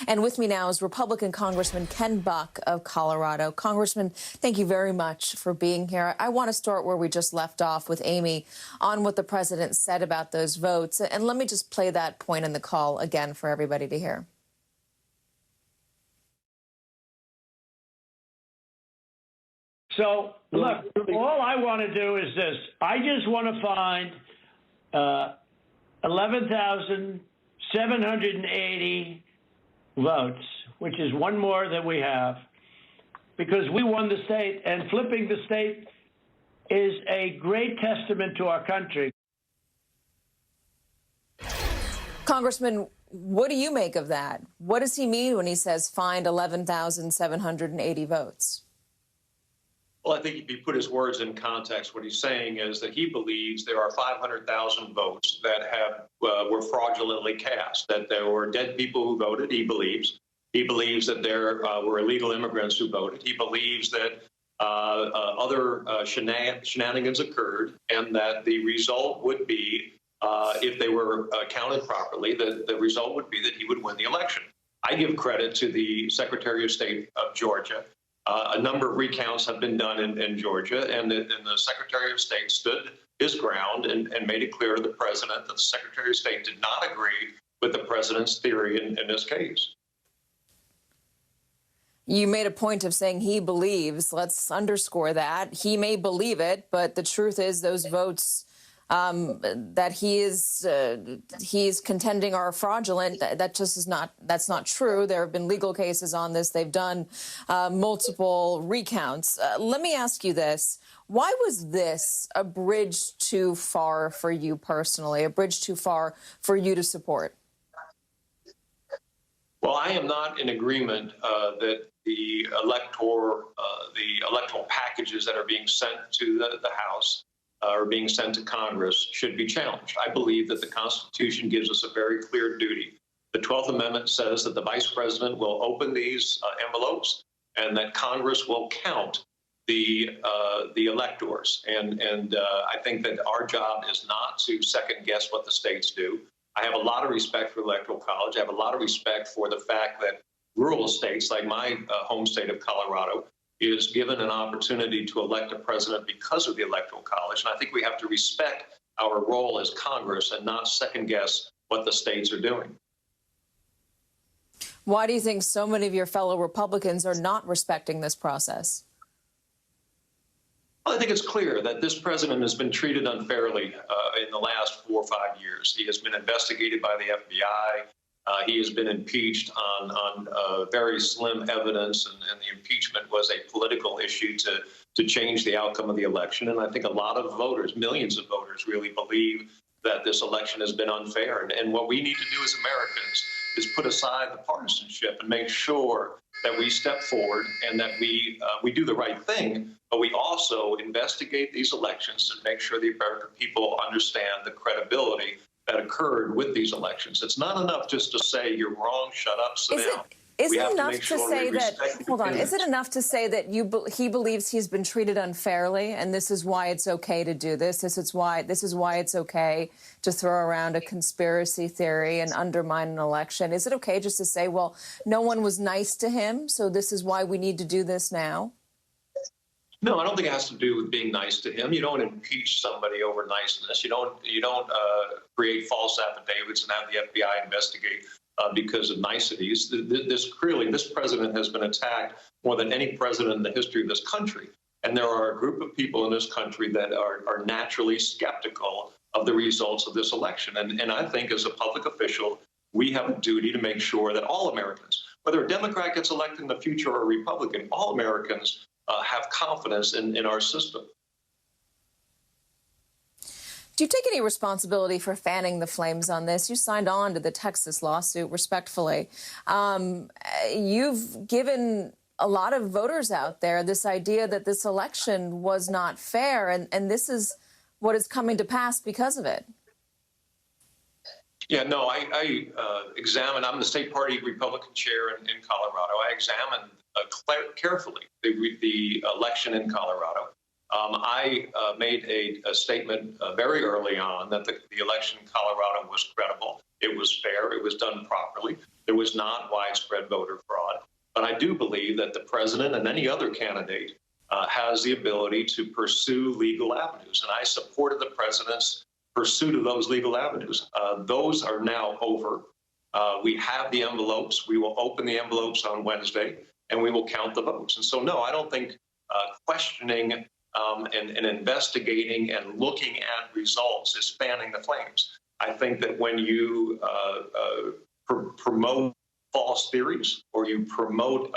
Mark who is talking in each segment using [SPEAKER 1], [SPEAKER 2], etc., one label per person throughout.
[SPEAKER 1] And with me now is Republican Congressman Ken Buck of Colorado. Congressman, thank you very much for being here. I want to start where we just left off with Amy on what the president said about those votes. And let me just play that point in the call again for everybody to hear.
[SPEAKER 2] So, look, all I want to do is this. I just want to find 11,780 votes, which is one more than we have, because we won the state, and flipping the state is a great testament to our country.
[SPEAKER 1] Congressman, what do you make of that? What does he mean when he says find 11,780 votes?
[SPEAKER 3] Well, I think if you put his words in context, what he's saying is that he believes there are 500,000 votes that were fraudulently cast, that there were dead people who voted, he believes. He believes that there were illegal immigrants who voted. He believes that other shenanigans occurred, and that the result would be, if they were counted properly, the result would be that he would win the election. I give credit to the Secretary of State of Georgia. A number of recounts have been done in Georgia, and the Secretary of State stood his ground and made it clear to the president that the Secretary of State did not agree with the president's theory in this case.
[SPEAKER 1] You made a point of saying he believes. Let's underscore that. He may believe it, but the truth is those votes that he is contending are fraudulent. That just is not. That's not true. There have been legal cases on this. They've done multiple recounts. Let me ask you this: why was this a bridge too far for you personally? A bridge too far for you to support?
[SPEAKER 3] Well, I am not in agreement that the electoral packages that are being sent to the House are being sent to Congress should be challenged. I believe that the Constitution gives us a very clear duty. The 12th Amendment says that the Vice President will open these envelopes and that Congress will count the electors. And I think that our job is not to second guess what the states do. I have a lot of respect for the Electoral College. I have a lot of respect for the fact that rural states like my home state of Colorado is given an opportunity to elect a president because of the Electoral College. And I think we have to respect our role as Congress and not second guess what the states are doing.
[SPEAKER 1] Why do you think so many of your fellow Republicans are not respecting this process?
[SPEAKER 3] Well, I think it's clear that this president has been treated unfairly in the last 4 or 5 years. He has been investigated by the FBI. He has been impeached on very slim evidence, and the impeachment was a political issue to change the outcome of the election. And I think a lot of voters, millions of voters, really believe that this election has been unfair. And what we need to do as Americans is put aside the partisanship and make sure that we step forward and that we do the right thing, but we also investigate these elections to make sure the American people understand the credibility that occurred with these elections. It's not enough just to say you're wrong, shut up, sit down.
[SPEAKER 1] Is it enough to say that? Hold on. Is it enough to say that he believes he's been treated unfairly, and this is why it's okay to do this? This is why it's okay to throw around a conspiracy theory and undermine an election. Is it okay just to say, well, no one was nice to him, so this is why we need to do this now?
[SPEAKER 3] No, I don't think it has to do with being nice to him. You don't impeach somebody over niceness. You don't create false affidavits and have the FBI investigate because of niceties. This president has been attacked more than any president in the history of this country. And there are a group of people in this country that are naturally skeptical of the results of this election. And I think as a public official, we have a duty to make sure that all Americans, whether a Democrat gets elected in the future or a Republican, all Americans have confidence in our system.
[SPEAKER 1] Do you take any responsibility for fanning the flames on this? You signed on to the Texas lawsuit respectfully. You've given a lot of voters out there this idea that this election was not fair, and this is what is coming to pass because of it.
[SPEAKER 3] Yeah, no, I examine. I'm the state party Republican chair in Colorado. I examined carefully the election in Colorado. I made a statement very early on that the election in Colorado was credible. It was fair. It was done properly. There was not widespread voter fraud. But I do believe that the president and any other candidate has the ability to pursue legal avenues. And I supported the president's pursuit of those legal avenues. Those are now over. We have the envelopes. We will open the envelopes on Wednesday, and we will count the votes. And so, no, I don't think questioning and investigating and looking at results is fanning the flames. I think that when you promote false theories or you promote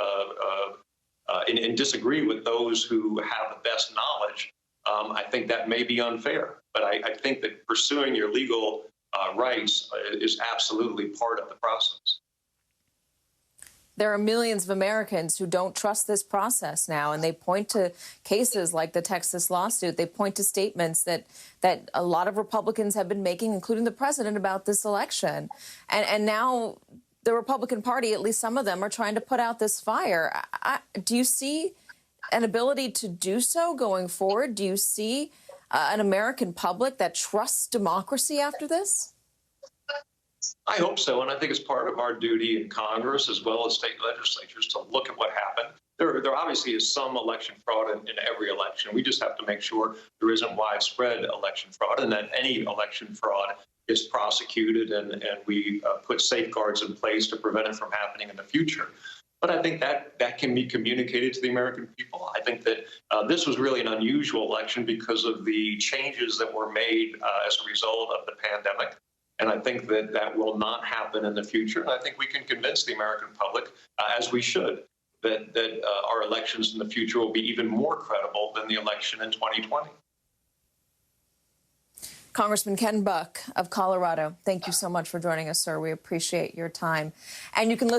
[SPEAKER 3] and disagree with those who have the best knowledge, I think that may be unfair. But I think that pursuing your legal rights is absolutely part of the process.
[SPEAKER 1] There are millions of Americans who don't trust this process now, and they point to cases like the Texas lawsuit. They point to statements that a lot of Republicans have been making, including the president, about this election. And now the Republican Party, at least some of them, are trying to put out this fire. Do you see an ability to do so going forward? Do you see an American public that trusts democracy after this?
[SPEAKER 3] I hope so, and I think it's part of our duty in Congress as well as state legislatures to look at what happened. There obviously is some election fraud in every election. We just have to make sure there isn't widespread election fraud and that any election fraud is prosecuted and we put safeguards in place to prevent it from happening in the future. But I think that can be communicated to the American people. I think that this was really an unusual election because of the changes that were made as a result of the pandemic. And I think that will not happen in the future. And I think we can convince the American public, as we should, that our elections in the future will be even more credible than the election in 2020.
[SPEAKER 1] Congressman Ken Buck of Colorado, thank you so much for joining us, sir. We appreciate your time. And you can listen